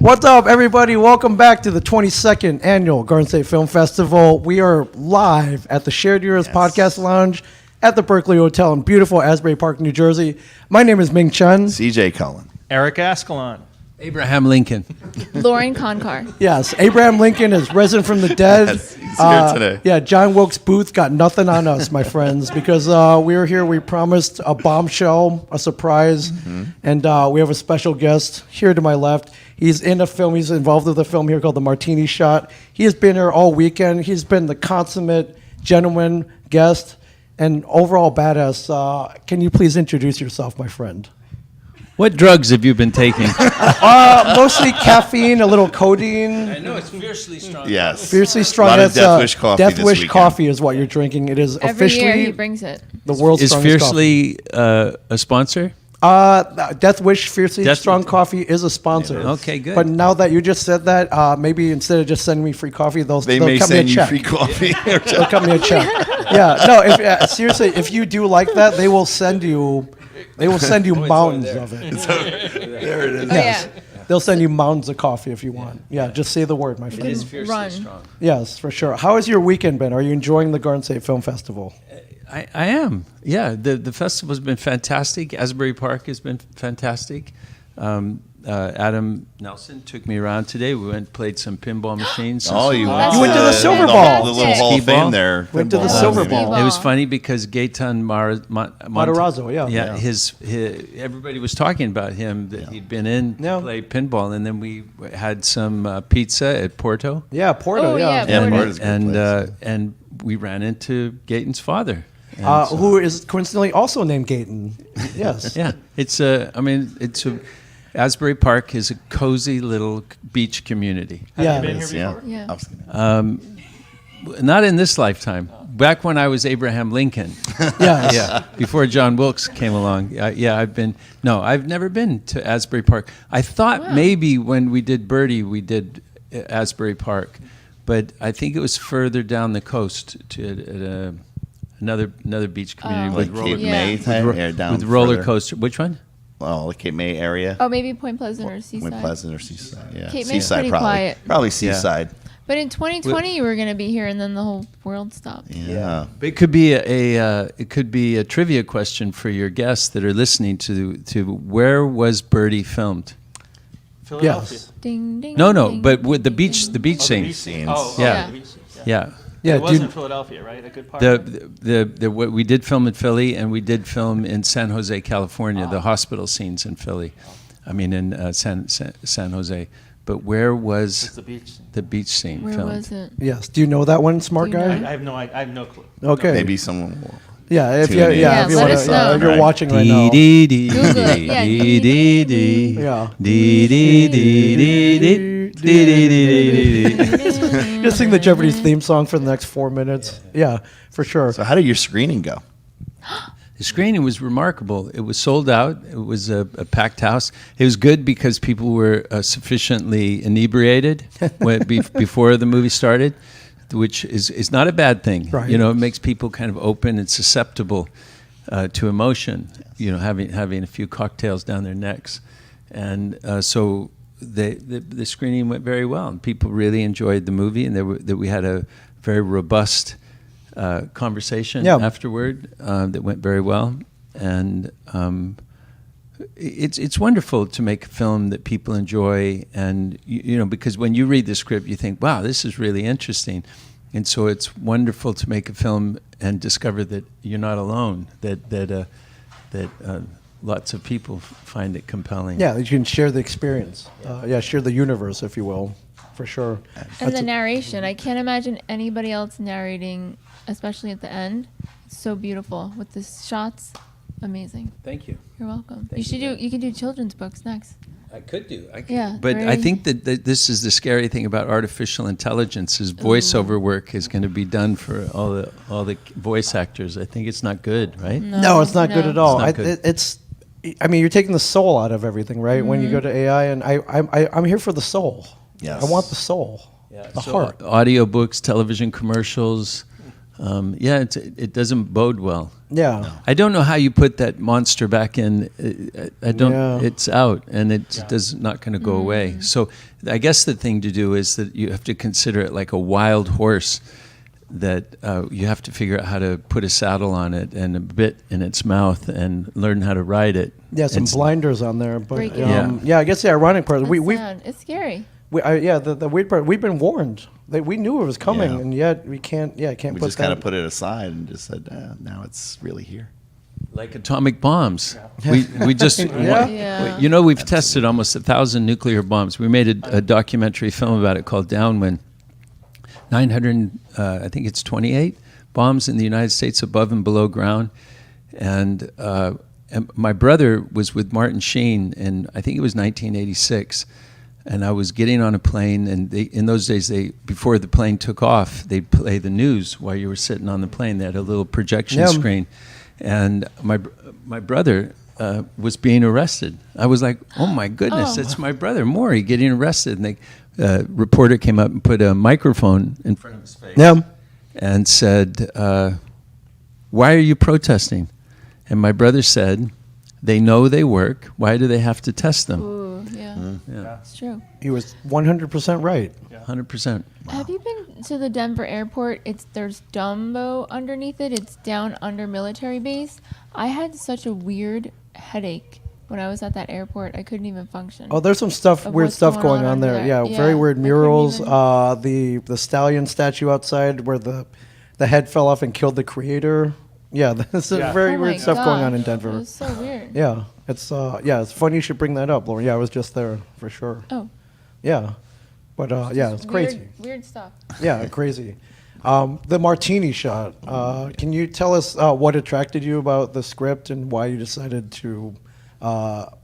What's up, everybody? Welcome back to the 22nd Annual Garden State Film Festival. We are live at the Shared Eras Podcast Lounge at the Berkeley Hotel in beautiful Asbury Park, New Jersey. My name is Ming Chen. CJ Cullen. Eric Ascalon. Abraham Lincoln. Lauren Concar. Yes, Abraham Lincoln is risen from the dead. Yes, he's here today. Yeah, John Wilkes Booth got nothing on us, my friends, because we were here. We promised a bombshell, a surprise, and we have a special guest here to my left. He's in a film. He's involved with a film here called The Martini Shot. He has been here all weekend. He's been the consummate gentleman, guest, and overall badass. Can you please introduce yourself, my friend? What drugs have you been taking? Mostly caffeine, a little codeine. I know it's fiercely strong. Yes. Fiercely strong. A lot of That's, Death Wish coffee Death this Wish weekend. coffee is what you're drinking. It is Every officially year he brings it. the world's Is strongest Fiercely a sponsor? coffee. Death Wish Fiercely Death Strong Wish. Coffee is a sponsor. Okay, good. But now that you just said that, maybe instead of just sending me free coffee, they'll They they'll may cut me a send you check. free coffee. They'll cut me a check. Yeah, no. If, seriously, if you do like that, they will send you. They will send you mountains of it. There it is. Oh, Yes. yeah. They'll send you mountains of coffee if you want. Yeah, just say the word, my It friend. is fiercely Run. strong. Yes, for sure. How has your weekend been? Are you enjoying the Garden State Film Festival? I am. Yeah, the festival's been fantastic. Asbury Park has been fantastic. Adam Nelson took me around today. We went and played some pinball machines. Oh, you that's You went to the Silver Ball. The little Hall of Skee ball. Fame there. Went to the Pinball. Silver Skee Ball. ball. It was funny because Gaetan Matarazzo, yeah. Yeah, his everybody was talking about him that he'd been in Yeah. play pinball, and then we had some pizza at Porto. Yeah, Porto, Oh, yeah. yeah. Yeah, Porto. Porto's a good place. And we ran into Gaetan's father. And so- Who is coincidentally also named Gaten. Yes. yeah, Asbury Park is a cozy little beach community. Yeah. you been here Yeah. before? Yeah. I was gonna- Not in this lifetime. Back when I was Abraham Lincoln. Yes. Yeah, before John Wilkes came along. I've never been to Asbury Park. I thought maybe when we did Birdie, we did Asbury Park, but I think it was further down the coast to another beach community Like with Cape Yeah. May type area down with roller further. coaster. Which one? Oh, the Cape May area. Oh, maybe Point Pleasant or Seaside. Point Pleasant or Seaside. Yeah. Cape May's Seaside pretty probably. quiet. Probably Seaside. But in 2020, you were going to be here, and then the whole world stopped. Yeah. But it could be a trivia question for your guests that are listening to where was Birdie filmed? Philadelphia. Yes. Ding, ding. No, ding, but with the ding, beach ding. the beach Oh, the scene. beach scenes. Oh, Yeah. the beach scenes, Yeah. Yeah, It was dude. in Philadelphia, right? A good part of it. We did film in Philly, and we did film in San Jose, California. The hospital scenes in Philly, I mean in San Jose. But where It's was the beach scene. the beach scene Where filmed? was it? Yes. Do you know that one, smart Do you guy? know? I have no clue. Okay. Maybe someone will. Yeah, if you, Tune in. yeah, if you let want us to, know. if you're Right. watching right now. Google it. Yeah. Yeah. Just sing the Jeopardy theme song for the next 4 minutes. Yeah, for sure. So how did your screening go? The screening was remarkable. It was sold out. It was a packed house. It was good because people were sufficiently inebriated before the movie started, which is not a bad thing. Right. You know, it makes people kind of open and susceptible to emotion. You know, having a few cocktails down their necks, and so the screening went very well, and people really enjoyed the movie, and that we had a very robust conversation afterward that went very well, and it's wonderful to make a film that people enjoy, and you know, because when you read the script, you think, wow, this is really interesting, and so it's wonderful to make a film and discover that you're not alone, that lots of people find it compelling. Yeah, you can share the experience. Share the universe, if you will, for sure. And the narration. I can't imagine anybody else narrating, especially at the end. It's so beautiful with the shots. Amazing. Thank you. You're welcome. Thank you. You can do children's books next. I could do. Yeah, But I very- think that this is the scary thing about artificial intelligence is voiceover work is going to be done for all the voice actors. I think it's not good, right? No, it's not good at all. It's not good. I mean, you're taking the soul out of everything, right? When you go to AI, and I'm here for the soul. Yes. I want the soul, the heart. Audiobooks, television commercials, Yeah, it doesn't bode well. Yeah. I don't know how you put that monster back in. I don't. Yeah. It's out, and it does not going to go away. So I guess the thing to do is that you have to consider it like a wild horse. That you have to figure out how to put a saddle on it and a bit in its mouth and learn how to ride it. Yeah, some And blinders on there, but Break it. yeah, I guess the ironic part is That's we sad. It's scary. the weird part, we've been warned. We knew it was coming, Yeah. and yet we can't. Yeah, can't We put just that. kind of put it aside and just said, now it's really here. Like atomic bombs. We just Yeah. you know, we've tested almost 1,000 nuclear bombs. We made a documentary film about it called Downwind. 900, I think it's 28 bombs in the United States above and below ground. And my brother was with Martin Sheen in, I think it was 1986. And I was getting on a plane, and in those days, before the plane took off, they'd play the news while you were sitting on the plane. They had a little projection screen. And my brother was being arrested. I was like, oh my goodness, it's my brother, Maury, getting arrested. And the reporter came up and put a microphone in front of his face and said, why are you protesting? And my brother said, they know they work. Why do they have to test them? Ooh, yeah. Yeah, It's true. He was 100% right. 100%. Have you been to the Denver airport? There's Dumbo underneath it. It's down under military base. I had such a weird headache when I was at that airport. I couldn't even function. Oh, there's some Of weird what's stuff going going on on under there. there. Yeah, Yeah, very weird I couldn't murals. even- The stallion statue outside where the head fell off and killed the creator. Yeah, there's some Yeah. very Oh weird my stuff going on in gosh, Denver. It was so weird. Yeah, it's funny you should bring that up, Lauren. Yeah, I was just there for sure. Oh. Yeah, but yeah, it's crazy. Weird stuff. Yeah, crazy. The martini shot. Can you tell us what attracted you about the script and why you decided to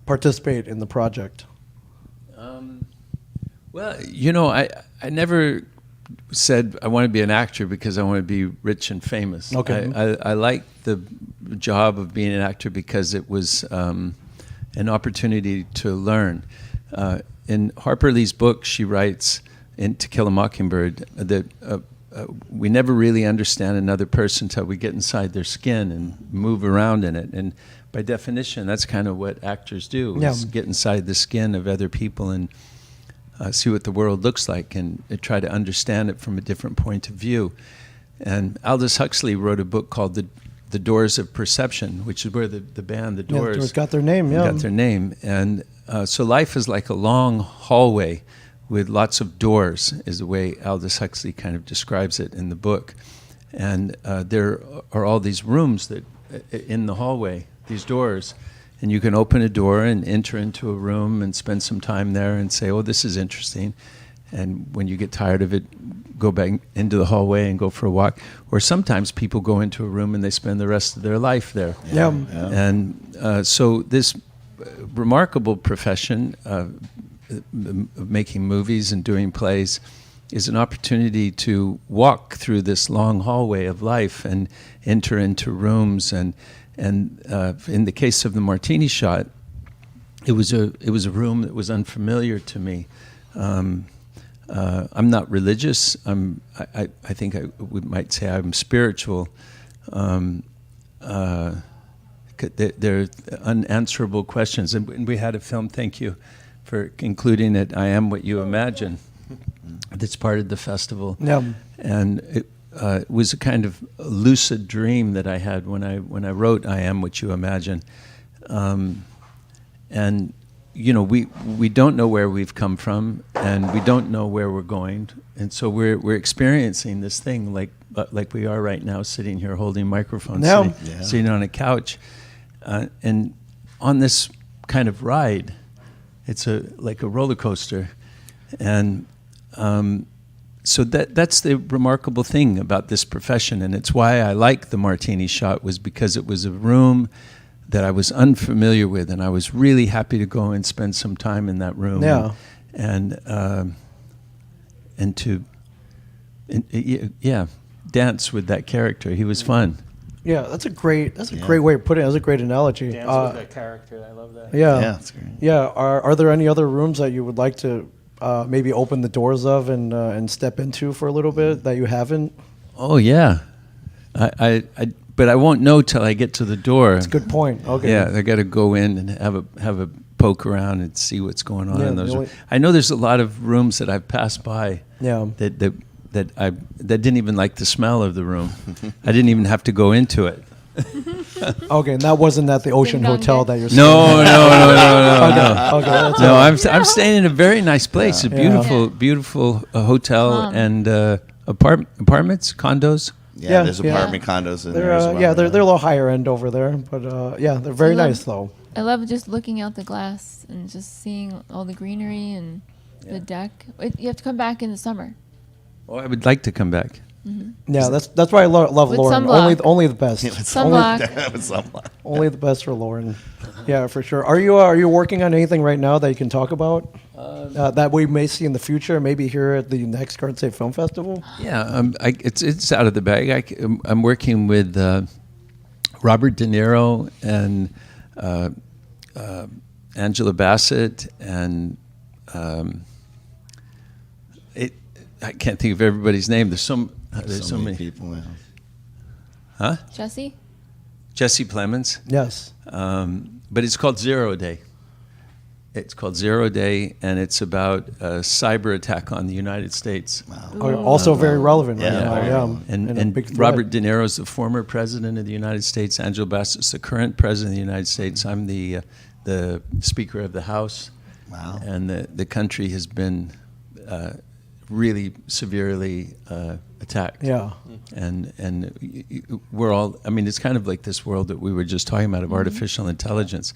participate in the project? Well, you know, I never said I want to be an actor because I want to be rich and famous. Okay. I liked the job of being an actor because it was an opportunity to learn. In Harper Lee's book, she writes in To Kill a Mockingbird that we never really understand another person until we get inside their skin and move around in it. And by definition, that's kind of what actors do, is get inside the skin of other people and see what the world looks like and try to understand it from a different point of view. And Aldous Huxley wrote a book called The Doors of Perception, which is where the band, The Yeah, Doors, the Doors got their name. Yeah, got their name. And so life is like a long hallway with lots of doors, is the way Aldous Huxley kind of describes it in the book. And there are all these rooms that in the hallway, these doors, and you can open a door and enter into a room and spend some time there and say, oh, this is interesting. And when you get tired of it, go back into the hallway and go for a walk. Or sometimes people go into a room and they spend the rest of their life there. Yeah. And so this remarkable profession of making movies and doing plays is an opportunity to walk through this long hallway of life and enter into rooms. And in the case of the martini shot, it was a room that was unfamiliar to me. I'm not religious. I think we might say I'm spiritual. They're unanswerable questions, and we had a film. Thank you for including it. I Am What You Imagine. That's part of the festival. Yeah. And it was a kind of lucid dream that I had when I wrote I Am What You Imagine. And you know, we don't know where we've come from, and we don't know where we're going, and so we're experiencing this thing like we are right now, sitting here holding microphones, Yeah. sitting on a couch, and on this kind of ride. It's like a roller coaster, and so that's the remarkable thing about this profession, and it's why I like the martini shot, was because it was a room that I was unfamiliar with, and I was really happy to go and spend some time in that room. Yeah. And dance with that character. He was fun. Yeah, that's a great way of putting it. That's a great analogy. Dance with that character. I love that. Yeah. Yeah, that's great. Yeah. Are there any other rooms that you would like to maybe open the doors of and step into for a little bit that you haven't? Oh yeah, But I won't know till I get to the door. That's a good point. Okay. Yeah, I got to go in and have a poke around and see what's going on Yeah, in those. the only- I know there's a lot of rooms that I've passed by. Yeah. That didn't even like the smell of the room. I didn't even have to go into it. Okay, and that wasn't at the Ocean Ding dong Hotel ditch. that you're staying No, at. no. Okay, that's No, all. I'm staying in a very nice place. A Yeah. beautiful hotel Calm. and apartments, condos. Yeah, There's yeah. apartment condos in They're there as well. they're a little higher end over there, but yeah, they're very I love- nice though. I love just looking out the glass and just seeing all the greenery and the deck. You have to come back in the summer. Oh, I would like to come back. Yeah, that's why I love With Lauren. sunblock. Only the best. Sunblock. With sunblock. Only the best for Lauren. Yeah, for sure. Are you working on anything right now that you can talk about that we may see in the future? Maybe here at the next Garden State Film Festival. Yeah, it's out of the bag. I'm working with Robert De Niro and Angela Bassett and I can't think of everybody's name. There's so many people now. Huh? Jesse? Jesse Plemons. Yes. But it's called Zero Day. It's called Zero Day, and it's about a cyber attack on the United States. Also very relevant right Yeah, now. very Yeah. relevant. a And big threat. Robert De Niro is the former president of the United States. Angela Bassett's the current president of the United States. I'm the Speaker of the House. Wow. And the country has been really severely attacked. Yeah. And we're all, I mean, it's kind of like this world that we were just talking about of artificial intelligence,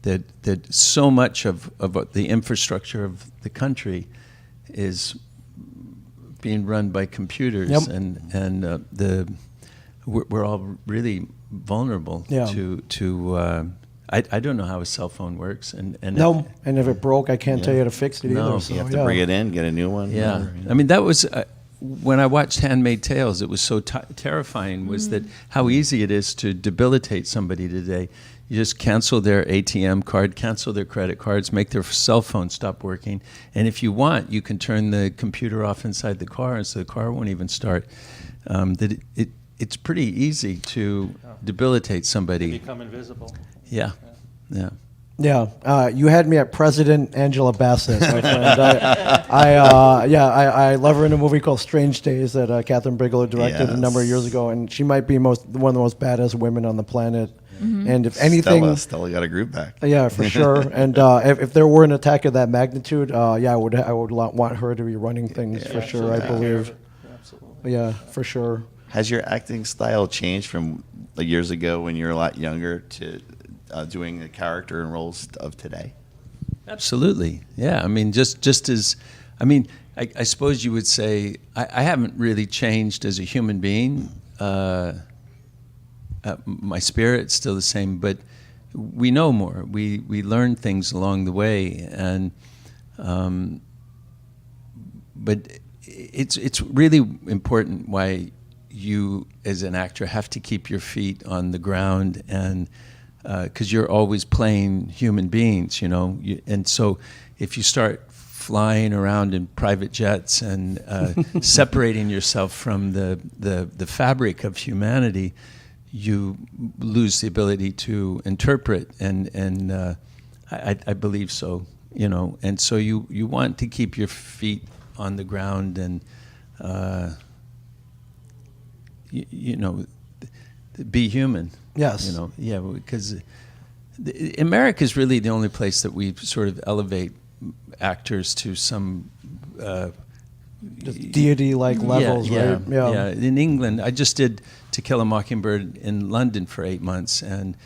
that so much of the infrastructure of the country is being run by computers. Yep. And we're all really vulnerable Yeah. to I don't know how a cell phone works. And No, and if it broke, I can't tell you how to fix it No. either. So, You have to yeah. bring it in, get a new one. Yeah, whatever, you know. I mean that was when I watched *Handmaid's Tales*. It was so terrifying. Was that how easy it is to debilitate somebody today? You just cancel their ATM card, cancel their credit cards, make their cell phone stop working, and if you want, you can turn the computer off inside the car, and so the car won't even start. It's pretty easy to debilitate somebody. Become invisible. Yeah, yeah. Yeah, you had me at President Angela Bassett, my friend. I love her in a movie called Strange Days that Catherine Bigelow directed a number of years ago, and she might be one of the most badass women on the planet. And if anything, Stella got a group back. yeah, for sure. And if there were an attack of that magnitude, I would want her to be running things for sure. I believe. Absolutely. Yeah, for sure. Has your acting style changed from like years ago when you were a lot younger to doing the character and roles of today? Absolutely, yeah. I mean, just as, I mean, I suppose you would say I haven't really changed as a human being. My spirit's still the same, but we know more. We learn things along the way, and but it's really important why you as an actor have to keep your feet on the ground, and because you're always playing human beings, you know. And so if you start flying around in private jets and separating yourself from the fabric of humanity, you lose the ability to interpret, and I believe so, you know. And so you want to keep your feet on the ground and you know, be human. Yes. You know, yeah, because America is really the only place that we sort of elevate actors to some Just deity-like levels, right? Yeah. In England, I just did To Kill a Mockingbird in London for 8 months, and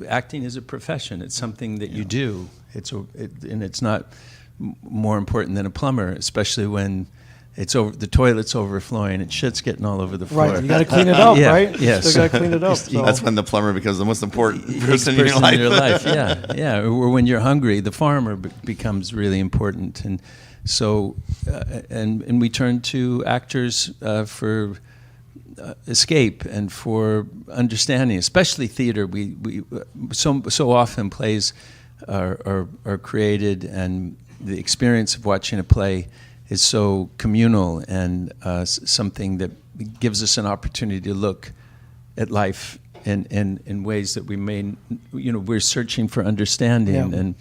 acting is a profession. It's something that you do. And it's not more important than a plumber, especially when the toilet's overflowing and shit's getting all over the floor. Right, you got to clean it up, Yeah, right? yes. You still got to clean it up. So. That's when the plumber becomes the most important person in your life. Yeah. Or when you're hungry, the farmer becomes really important, and so and we turn to actors for escape and for understanding, especially theater. We so often plays are created, and the experience of watching a play is so communal and something that gives us an opportunity to look at life in ways that we may, we're searching for understanding,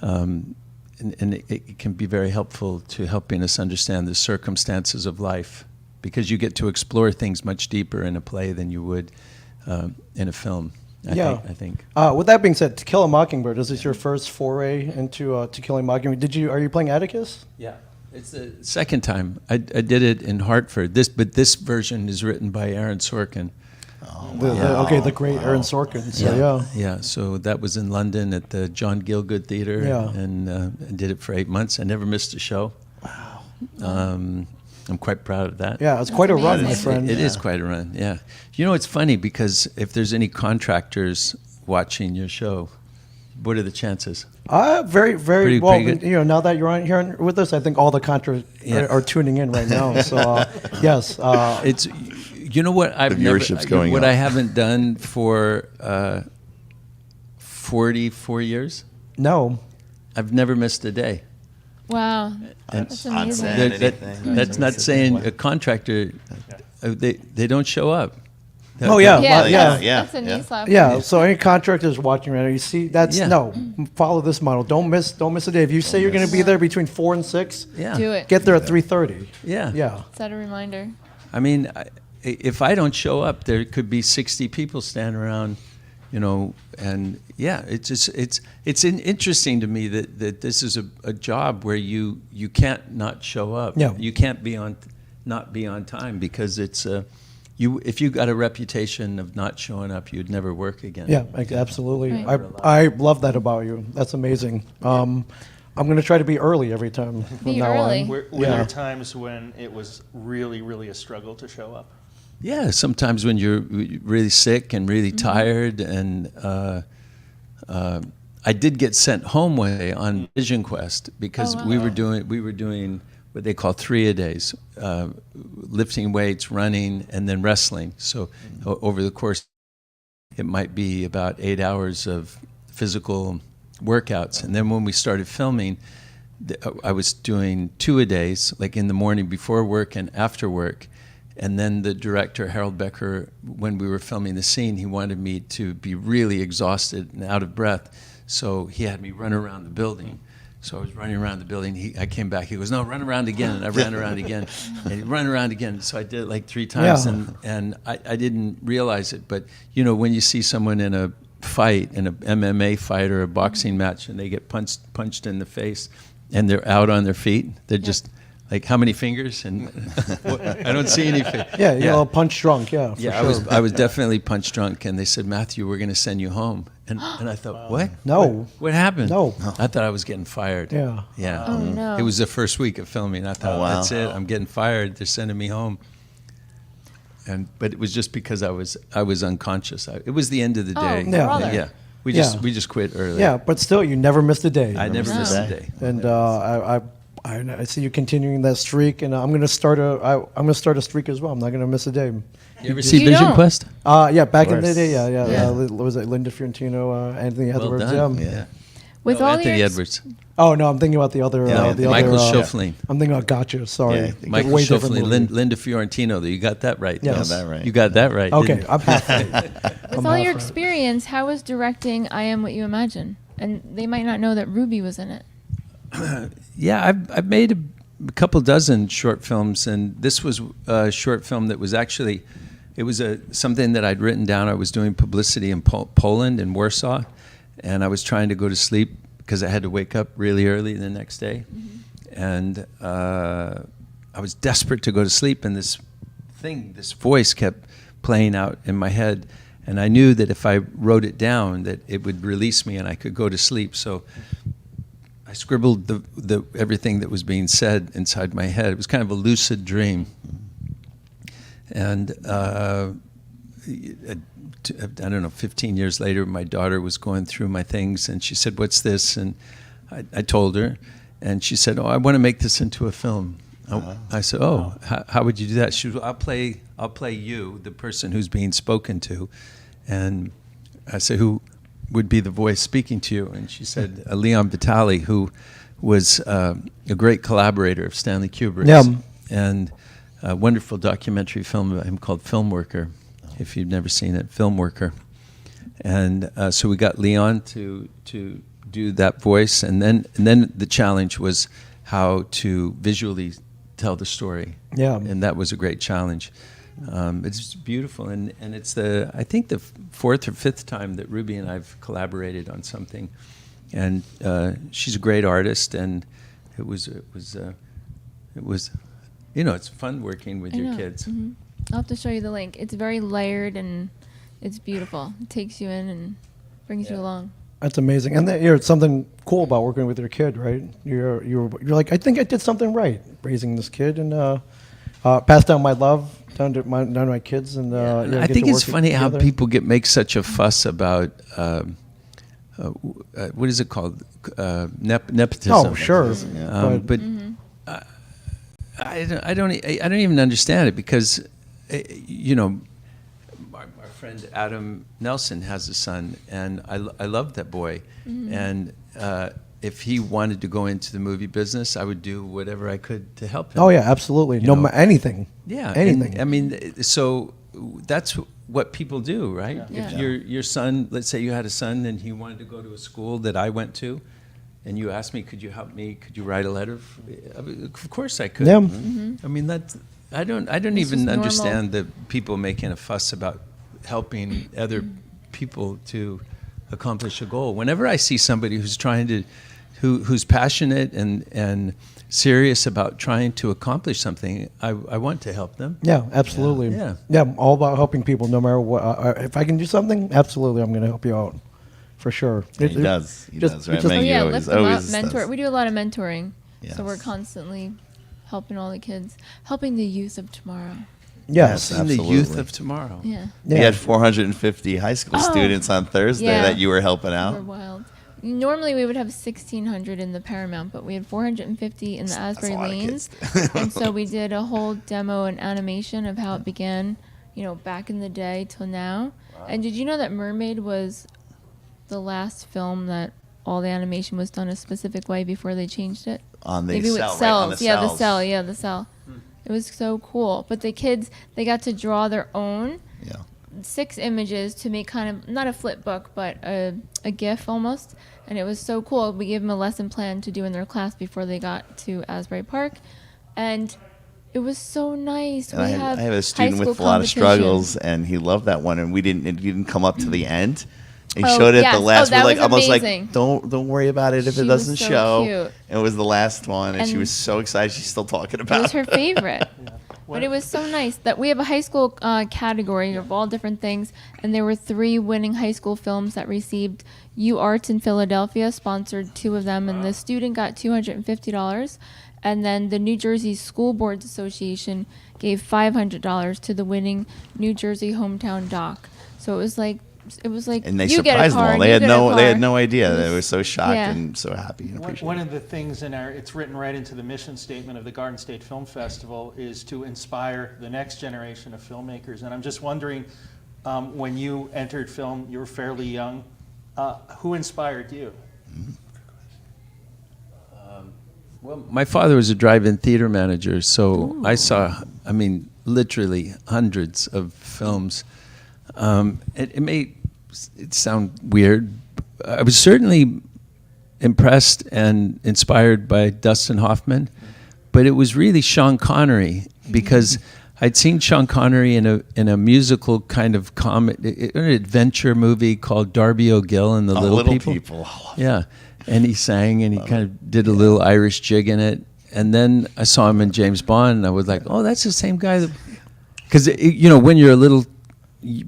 and it can be very helpful to helping us understand the circumstances of life, because you get to explore things much deeper in a play than you would in a film. I think. With that being said, To Kill a Mockingbird, this is your first foray into To Kill a Mockingbird. Are you playing Atticus? Yeah. It's the second time. I did it in Hartford. But this version is written by Aaron Sorkin. The great Aaron Sorkin. So, Yeah, so that was in London at the John Gielgud Theater, and I did it for 8 months. I never missed a show. Wow. I'm quite proud of that. Yeah, it's quite a run, my amazing. friend. It is quite a run, yeah. It's funny, because if there's any contractors watching your show, what are the chances? Very, very well. pretty good. Now that you're on here with us, I think all the contras are tuning in right now. So, yes. It's, what I've The viewership's going what up. I haven't done for 44 years, No. I've never missed a day. Wow. That's on amazing. set. Anything. That's not saying a contractor, they don't show up. Oh, yeah. Yeah. That's a knee slap. Yeah, so any contractors watching right now, you see, Yeah. follow this model. Don't miss a day. If you say you're going to be there between 4 and 6, Yeah. Do it. get there at 3:30. Yeah. Yeah. Set a reminder. I mean, if I don't show up, there could be 60 people standing around, and it's interesting to me that this is a job where you can't not show up. Yeah. You can't not be on time, because it's if you got a reputation of not showing up, you'd never work again. Yeah, absolutely. Right. I love that about you. That's amazing. I'm going to try to be early every time from Be now early. on. Were Yeah. there times when it was really, really a struggle to show up? Yeah, sometimes when you're really sick and really tired, and I did get sent home one day on Vision Quest, because Oh, wow. we were doing what they call 3-a-days, lifting weights, running, and then wrestling. So over the course, it might be about 8 hours of physical workouts, and then when we started filming, I was doing 2-a-days, like in the morning before work and after work. And then the director, Harold Becker, when we were filming the scene, he wanted me to be really exhausted and out of breath. So he had me run around the building. So I was running around the building. I came back. He goes, "No, run around again." And I ran around again. And he run around again. So I did it like 3 times. Yeah. And I didn't realize it. But, when you see someone in a fight, in an MMA fight or a boxing match, and they get punched in the face, and they're out on their feet, they're just... Like, how many fingers? And I don't see any fingers. Yeah, you're all punch drunk. Yeah, for Yeah, sure. I was definitely punch drunk, and they said, "Matthew, we're going to send you home." And I thought, what? No. What happened? No. I thought I was getting fired. Yeah. Yeah. Oh, no. It was the first week of filming. I thought, Oh, wow. that's it. I'm getting fired. They're sending me home. But it was just because I was unconscious. It was the end of the Oh, day. brother. Yeah. We Yeah. just quit early. Yeah, but still, you never missed a day. I never No. missed a day. And I see you continuing that streak, and I'm going to start a streak as well. I'm not going to miss a day. You ever see You Vision don't. Quest? Yeah, back in the course. day, yeah. Yeah. Was it Linda Fiorentino, Anthony Well Edwards? done. Yeah. Yeah. With No, all Anthony your Edwards. Oh no, I'm thinking about the other. No, the Michael other, Schoflin. I'm thinking about Gotcha. Sorry, Yeah, It's a Michael way different Schoflin, movie. Linda Fiorentino. You got that right. Yes. Got that right. You got that right. Okay, didn't you? I'm halfway. With all your experience, how was directing I Am What You Imagine? And they might not know that Ruby was in it. Yeah, I've made a couple dozen short films, and this was a short film that was actually, it was something that I'd written down. I was doing publicity in Poland, in Warsaw, and I was trying to go to sleep because I had to wake up really early the next day. And I was desperate to go to sleep, and this voice kept playing out in my head. And I knew that if I wrote it down, that it would release me and I could go to sleep. So I scribbled the everything that was being said inside my head. It was kind of a lucid dream. And I don't know, 15 years later, my daughter was going through my things, and she said, "What's this?" And I told her, and she said, "Oh, I want to make this into a film." I said, "Oh, how would you do that?" She was, I'll play you, the person who's being spoken to." And I said, "Who would be the voice speaking to you?" And she said, Leon Vitali, who was a great collaborator of Stanley Kubrick's. Yeah. And a wonderful documentary film about him called Film Worker, if you've never seen it, Film Worker. And so we got Leon to do that voice, and then the challenge was how to visually tell the story. Yeah. And that was a great challenge. It's beautiful, and it's I think the fourth or fifth time that Ruby and I've collaborated on something, and she's a great artist, and it was it's fun working with I your know. kids. Mhm. I'll have to show you the link. It's very layered and it's beautiful. It takes you in and brings you along. That's amazing. And it's something cool about working with your kid, right? You're like, I think I did something right raising this kid, and pass down my love down to my kids, and And get I to think it's work funny how together. people make such a fuss about what is it called, nepotism. Oh, sure. Yeah. But I don't even understand it, because our friend Adam Nelson has a son, and I love that boy, and if he wanted to go into the movie business, I would do whatever I could to help him. Oh yeah, absolutely. You know. Anything. Yeah, anything. and, I mean, so that's what people do, right? Yeah. If your son, let's say you had a son and he wanted to go to a school that I went to, and you asked me, could you help me? Could you write a letter? Of course I could. Yeah. I mean, I don't It's even just normal. understand the people making a fuss about helping other people to accomplish a goal. Whenever I see somebody who's who's passionate and serious about trying to accomplish something, I want to help them. Yeah, absolutely. Yeah. Yeah, I'm all about helping people, no matter what. If I can do something, absolutely, I'm going to help you out, for sure. He does. He just- does, right? just- Maggie yeah, always- lift them up, always mentor. does. We do a lot of mentoring. So we're Yes. constantly helping all the kids, helping the youth of tomorrow. Yes. Yes. And the youth Absolutely. of tomorrow. Yeah. We Yeah. had 450 high school Oh, students on Thursday yeah. that you were helping We're out. wild. Normally we would have 1,600 in the Paramount, but we had 450 in the That's a Asbury lot of Lanes. kids. And so we did a whole demo and animation of how it began, back in the day till now. And did you know that Mermaid was the last film that all the animation was done a specific way before they changed it? On the Maybe cell, with right? cells. On the Yeah, the cells. cell. Yeah, the cell. It was so cool. But the kids, they got to draw their own Yeah. 6 images to make kind of not a flip book, but a GIF almost. And it was so cool. We gave them a lesson plan to do in their class before they got to Asbury Park, and it was so nice. And I have a high student school with a lot of competition. struggles, and he loved that one. And it didn't come up to the end. He Oh, showed it yes. the Oh, last. that We're like was almost amazing. like don't worry about it if She it was doesn't so show. cute. It was the last one, and she And was so excited. She's still talking It about was her favorite. But What- it was so nice that we have a high school category of all different things, and there were 3 winning high school films that received U Arts in Philadelphia, sponsored 2 of them, and the student got $250. And then the New Jersey School Boards Association gave $500 to the winning New Jersey hometown doc. So it was like And they you get a surprised them car, all. and They you had get a no. They had car. no idea. It They was- were so shocked yeah. and so happy and appreciative. One of the things it's written right into the mission statement of the Garden State Film Festival is to inspire the next generation of filmmakers. And I'm just wondering, when you entered film, you were fairly young. Who inspired you? Well, my father was a drive-in theater manager, so I saw, literally hundreds of films. It may sound weird. I was certainly impressed and inspired by Dustin Hoffman, but it was really Sean Connery, because I'd seen Sean Connery in a musical kind of an adventure movie called Darby O'Gill and the Oh, Little People. Oh, Yeah, and he sang and he kind of did a little Irish jig in it. And then I saw him in James Bond, and I was like, oh, that's the same guy. Because, when you're a little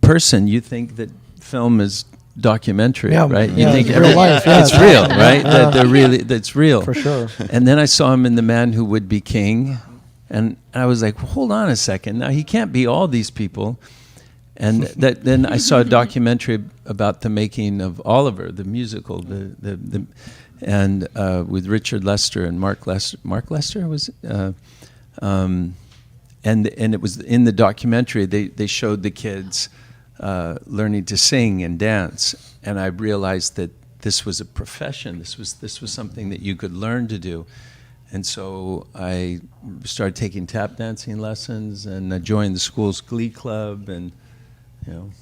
person, you think that film is documentary, Yeah, right? yeah, You think it's real life, it's yes. real, right? That's real. For sure. And then I saw him in The Man Who Would Be King, and I was like, hold on a second. Now, he can't be all these people. And then I saw a documentary about the making of Oliver, the musical, and with Richard Lester and Mark Lester. Mark Lester was, and it was in the documentary. They showed the kids learning to sing and dance, and I realized that this was a profession. This was something that you could learn to do. And so I started taking tap dancing lessons, and I joined the school's glee club, and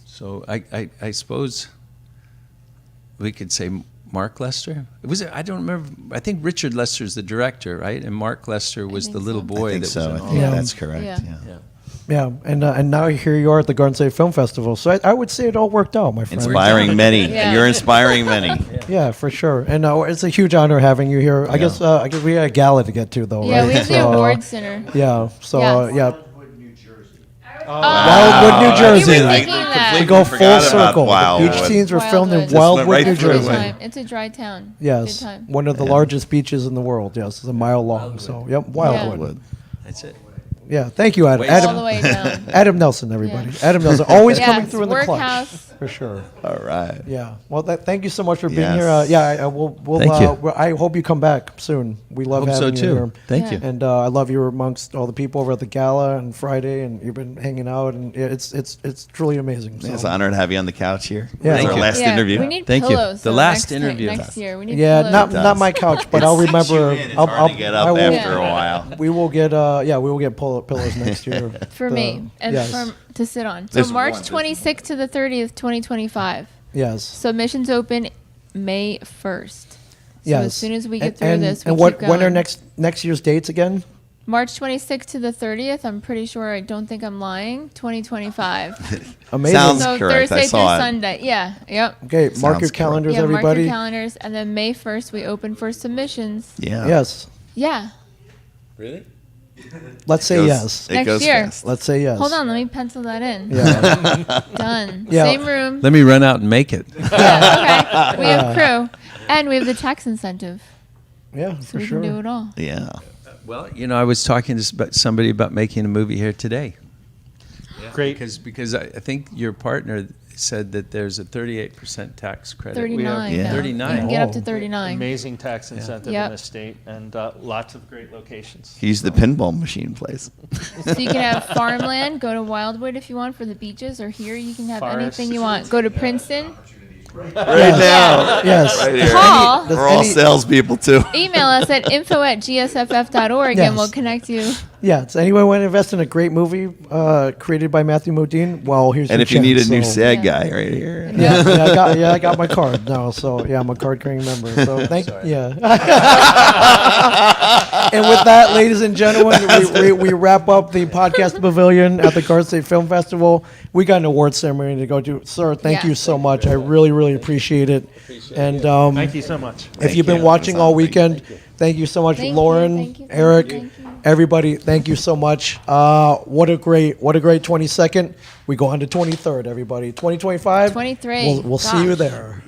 so I suppose we could say Mark Lester. I don't remember. I think Richard Lester is the director, right? And Mark Lester was think the little so. boy I think that so. was I in think Yeah. that's correct. Yeah. Yeah. Yeah, and now here you are at the Garden State Film Festival. So I would say it all worked out, my friend. Inspiring many. Yeah. You're inspiring many. Yeah, for sure. And it's a huge honor having you here. I guess we had a gala to get to, though, Yeah, right? we have the So, awards center. Yeah. So Yes. yeah, Wildwood, New Jersey. We were thinking that. we go full Forgot about circle. The Wildwood. beach scenes were filmed in Wildwood. Just Wildwood, went right New through Good it. Jersey. time. It's a dry town. Yes, Good time. one of the largest beaches in the world. Yes, it's a mile long. So yep, Wildwood. Would. That's it. Yeah, thank you, Adam. Wait. All the Adam, way down. Adam Nelson, everybody. Yeah. Adam Nelson, always coming Yes, through in the clutch. workhouse. For sure. All right. Yeah. Well, thank you so much for being Yes. here. Yeah, we'll Thank you. I hope you come back soon. We love Hope so having you too. here. Thank Yeah. you. And I love you amongst all the people over at the gala and Friday, and you've been hanging out, and it's truly amazing. So. It's an honor to have you on the couch here. Yeah. That's Thank our you. last interview. We need Thank you. pillows. The so last next time- interview. next year. We need Yeah, pillows. not my couch, but I'll remember. It's hard to get up will- after a while. We will get we will get pillows next year. For me and yes. to sit on. So There's March one, there's 26th to the 30th, 2025. Yes. Submissions open May 1st. So Yes. as soon as we get through and, this, we and keep what going. when are next year's dates again? March 26th to the 30th. I'm pretty sure. I don't think I'm lying. 2025. Amazing. Sounds So correct. I Thursday saw through it. Sunday. Yeah. Yep. Okay, mark Sounds your correct. calendars, Yeah. Mark everybody. your calendars, and then May 1st we open for submissions. Yeah. Yes. Yeah. Really? Let's say Goes- yes. It Next goes year. fast. Let's say yes. Hold on. Let me pencil that in. Yeah. Done. Yeah. Same room. Let me run out and make it. Yeah, okay. We have crew, and we have the tax incentive, Yeah, so for we sure. can do it all. Yeah. Well, I was talking to somebody about making a movie here today. Great. Because I think your partner said that there's a 38% tax credit. 39. Yeah. now. 39. You can get up to Oh. 39. Amazing tax incentive Yep. in the state, and lots of great locations. He's the pinball machine place. So you can have farmland. Go to Wildwood if you want for the beaches, or here you can have Forests. anything you want. Go to Princeton. Right now. Yes. Right here. Call. Does We're all any- salespeople too. Email us at info@gsff.org, Yes. and we'll connect you. Yeah. Does anyone want to invest in a great movie created by Matthew Modine? Well, here's And your if you need a chance, new so- SAG Yeah. guy right here. I got my card now. So yeah, I'm a card carrying member. So yeah. And with that, ladies and gentlemen, we wrap up the podcast pavilion at the Garden State Film Festival. We got an award ceremony to go to. Sir, thank Yeah. you so much. I really appreciate it. And Thank you so much. if you've been you. watching all Thank you. weekend, thank you so much, Thank you, Lauren, thank you, thank Eric, you, thank you. everybody. Thank you so much. What a great 22nd. We go on to 23rd, everybody. 2025. 23. We'll see you Gosh. there.